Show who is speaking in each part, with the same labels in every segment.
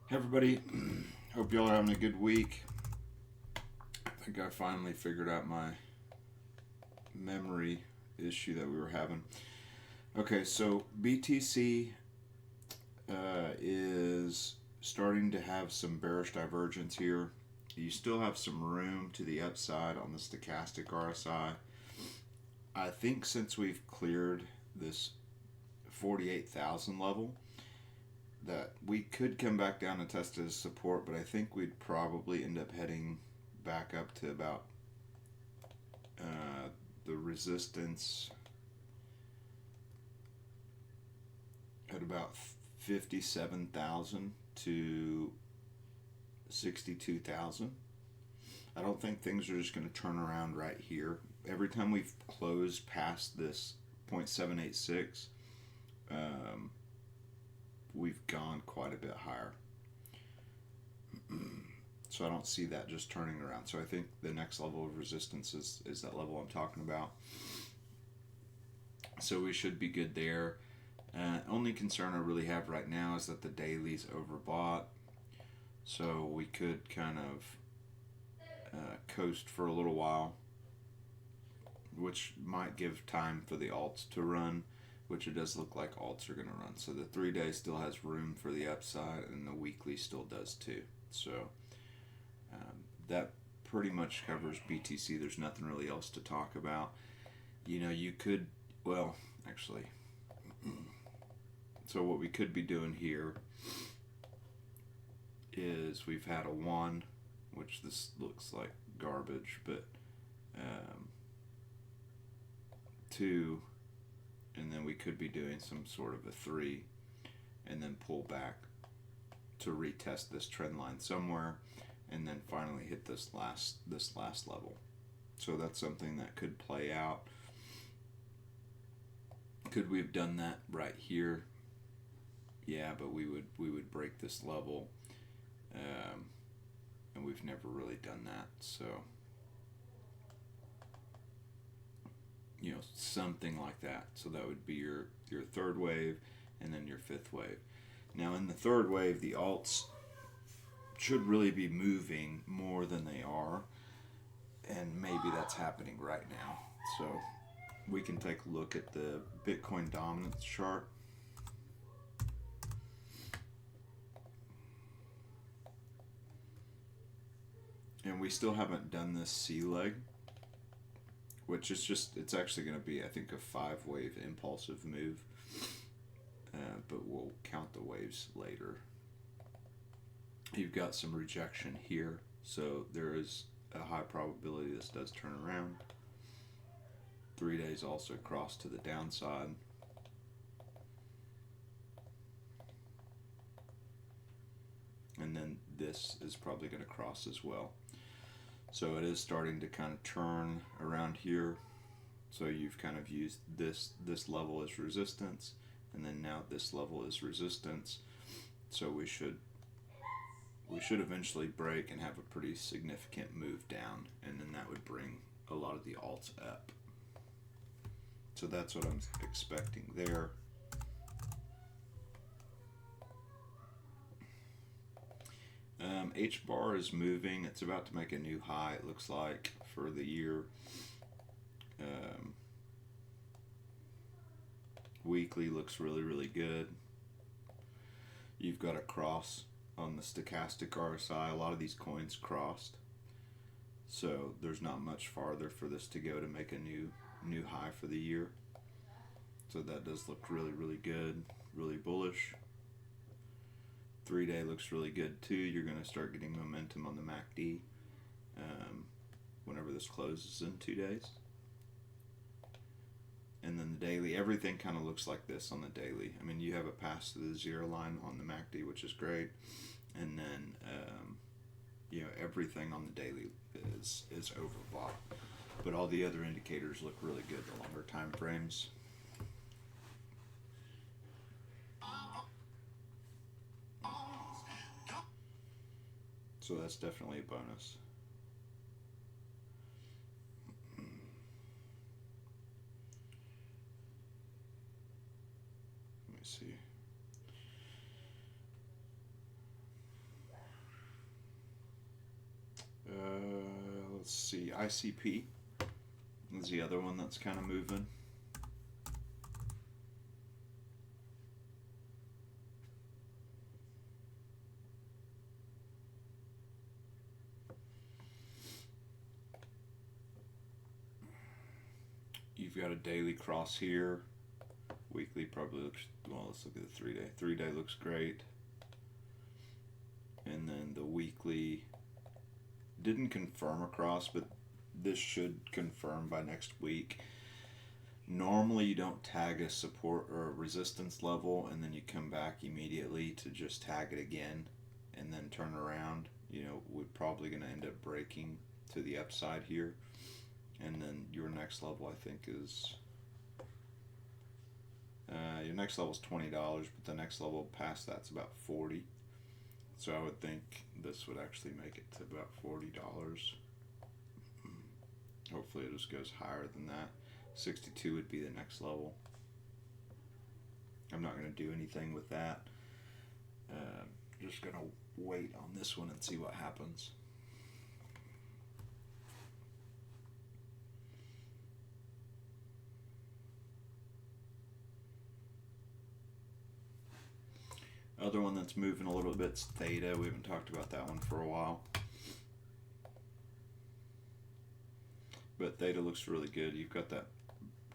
Speaker 1: Hey everybody, hope y'all are having a good week. I think I finally figured out my memory issue that we were having. Okay, so BTC is starting to have some bearish divergence here. You still have some room to the upside on the stochastic RSI. I think since we've cleared this 48,000 level, that we could come back down and test it as support, but I think we'd probably end up heading back up to about the resistance at about 57,000 to 62,000. I don't think things are just going to turn around right here. Every time we've closed past this 0.786, um, we've gone quite a bit higher. So I don't see that just turning around. So I think the next level of resistance is that level I'm talking about. So we should be good there. Only concern I really have right now is that the daily's overbought. So we could kind of coast for a little while, which might give time for the alts to run, which it does look like alts are going to run. So the 3 day still has room for the upside, and the weekly still does too. So that pretty much covers BTC. There's nothing really else to talk about. You could, well, actually, so what we could be doing here is we've had a 1, which this looks like garbage, but 2, and then we could be doing some sort of a 3, and then pull back to retest this trend line somewhere, and then finally hit this last level. So that's something that could play out. Could we have done that right here? Yeah, but we would break this level, and we've never really done that. So something like that. So that would be your third wave, and then your fifth wave. Now in the third wave, the alts should really be moving more than they are, and maybe that's happening right now. So we can take a look at the Bitcoin dominance chart. And we still haven't done this C leg, which is it's actually going to be, I think, a 5-wave impulsive move, but we'll count the waves later. You've got some rejection here, so there is a high probability this does turn around. 3 days also cross to the downside. And then this is probably going to cross as well. So it is starting to kind of turn around here. So you've kind of used this level as resistance, and then now this level is resistance. So we should eventually break and have a pretty significant move down, and then that would bring a lot of the alts up. So that's what I'm expecting there. H bar is moving. It's about to make a new high, it looks like, for the year. Weekly looks really, really good. You've got a cross on the stochastic RSI. A lot of these coins crossed, so there's not much farther for this to go to make a new high for the year. So that does look really, really good, really bullish. 3 day looks really good too. You're going to start getting momentum on the MACD whenever this closes in 2 days. And then the daily, everything kind of looks like this on the daily. I mean, you have a pass to the 0 line on the MACD, which is great. And then, everything on the daily is overbought. But all the other indicators look really good, the longer time frames. So that's definitely a bonus. Let me see. see, ICP is the other one that's kind of moving. You've got a daily cross here. Weekly probably looks, well, let's look at the 3 day. 3 day looks great. And then the weekly didn't confirm a cross, but this should confirm by next week. Normally you don't tag a support or a resistance level and then you come back immediately to just tag it again and then turn around. You know, we're probably going to end up breaking to the upside here. And then your next level, I think, is your next level is $20, but the next level past that's about $40. So I would think this would actually make it to about $40. Hopefully it just goes higher than that. 62 would be the next level. I'm not going to do anything with that. Just going to wait on this one and see what happens. Other one that's moving a little bit is Theta. We haven't talked about that one for a while. But Theta looks really good. You've got that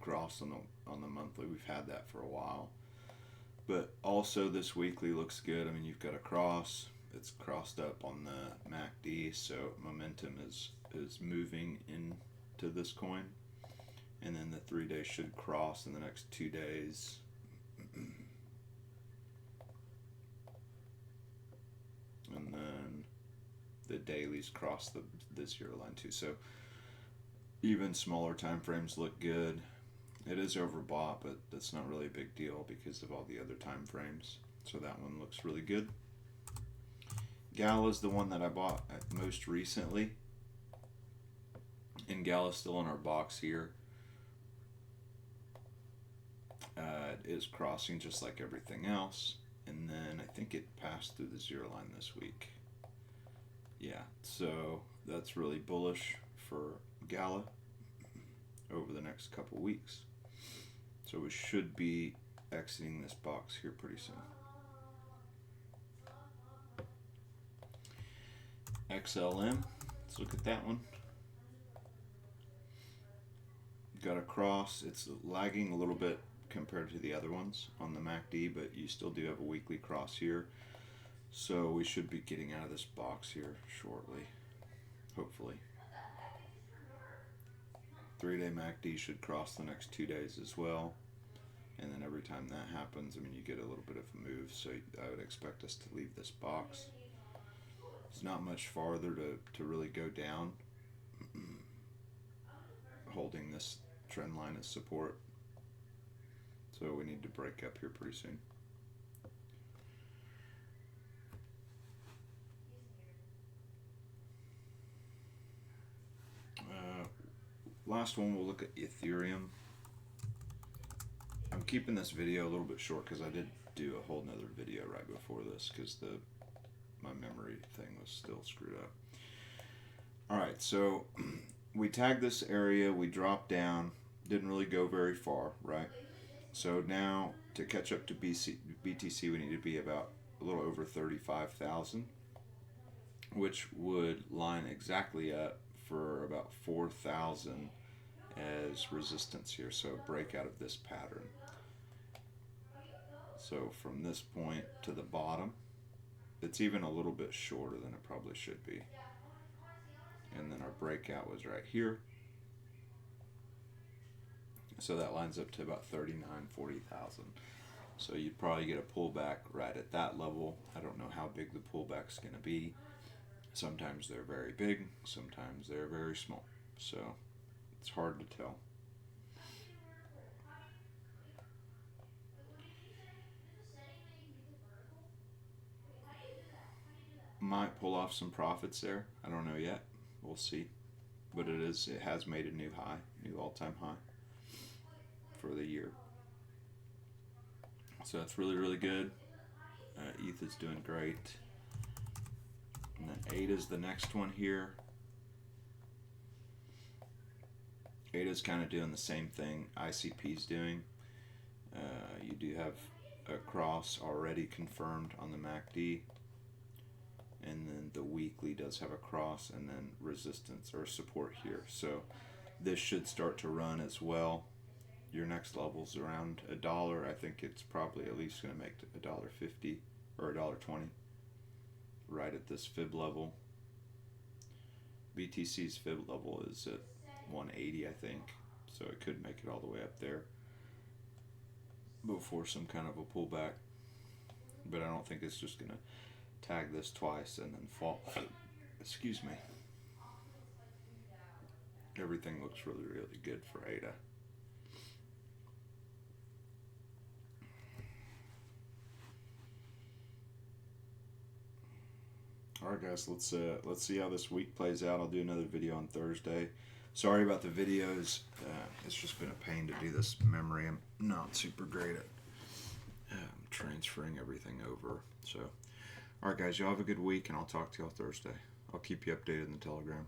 Speaker 1: cross on the monthly. We've had that for a while. But also this weekly looks good. I mean, you've got a cross. It's crossed up on the MACD, so momentum is moving into this coin. And then the 3 day should cross in the next 2 days. And then the dailies cross the 0 line too. So even smaller time frames look good. It is overbought, but that's not really a big deal because of all the other time frames. So that one looks really good. Gala is the one that I bought most recently. And Gala is still in our box here. It is crossing just like everything else. And then I think it passed through the 0 line this week. Yeah, so that's really bullish for Gala over the next couple weeks. So we should be exiting this box here pretty soon. XLM, let's look at that one. Got a cross. It's lagging a little bit compared to the other ones on the MACD, but you still do have a weekly cross here. So we should be getting out of this box here shortly, hopefully. 3 day MACD should cross the next 2 days as well. And then every time that happens, I mean, you get a little bit of a move. So I would expect us to leave this box. It's not much farther to really go down. Holding this trend line as support. So we need to break up here pretty soon. Last one, we'll look at Ethereum. I'm keeping this video a little bit short because I did do a whole nother video right before this because my memory thing was still screwed up. Alright, so we tagged this area, we dropped down, didn't really go very far, right? So now to catch up to BTC, we need to be about a little over 35,000, which would line exactly up for about 4,000 as resistance here. So a breakout of this pattern. So from this point to the bottom, it's even a little bit shorter than it probably should be. And then our breakout was right here. So that lines up to about 40,000. So you'd probably get a pullback right at that level. I don't know how big the pullback's going to be. Sometimes they're very big, sometimes they're very small. So it's hard to tell. Might pull off some profits there. I don't know yet. We'll see. But it has made a new high, new all-time high for the year. So that's really, really good. ETH is doing great. And then ADA is the next one here. ADA's kind of doing the same thing ICP's doing. You do have a cross already confirmed on the MACD, and then the weekly does have a cross and then resistance or support here. So this should start to run as well. Your next level's around $1. I think it's probably at least going to make $1.50 or $1.20 right at this fib level. BTC's fib level is at 180, I think, so it could make it all the way up there before some kind of a pullback. But I don't think it's just going to tag this twice and then fall. Excuse me. Everything looks really, really good for ADA. All right, guys, let's see how this week plays out. I'll do another video on Thursday. Sorry about the videos. It's just been a pain to do this memory. I'm not super great at transferring everything over. So, all right, guys, y'all have a good week, and I'll talk to y'all Thursday. I'll keep you updated in the Telegram.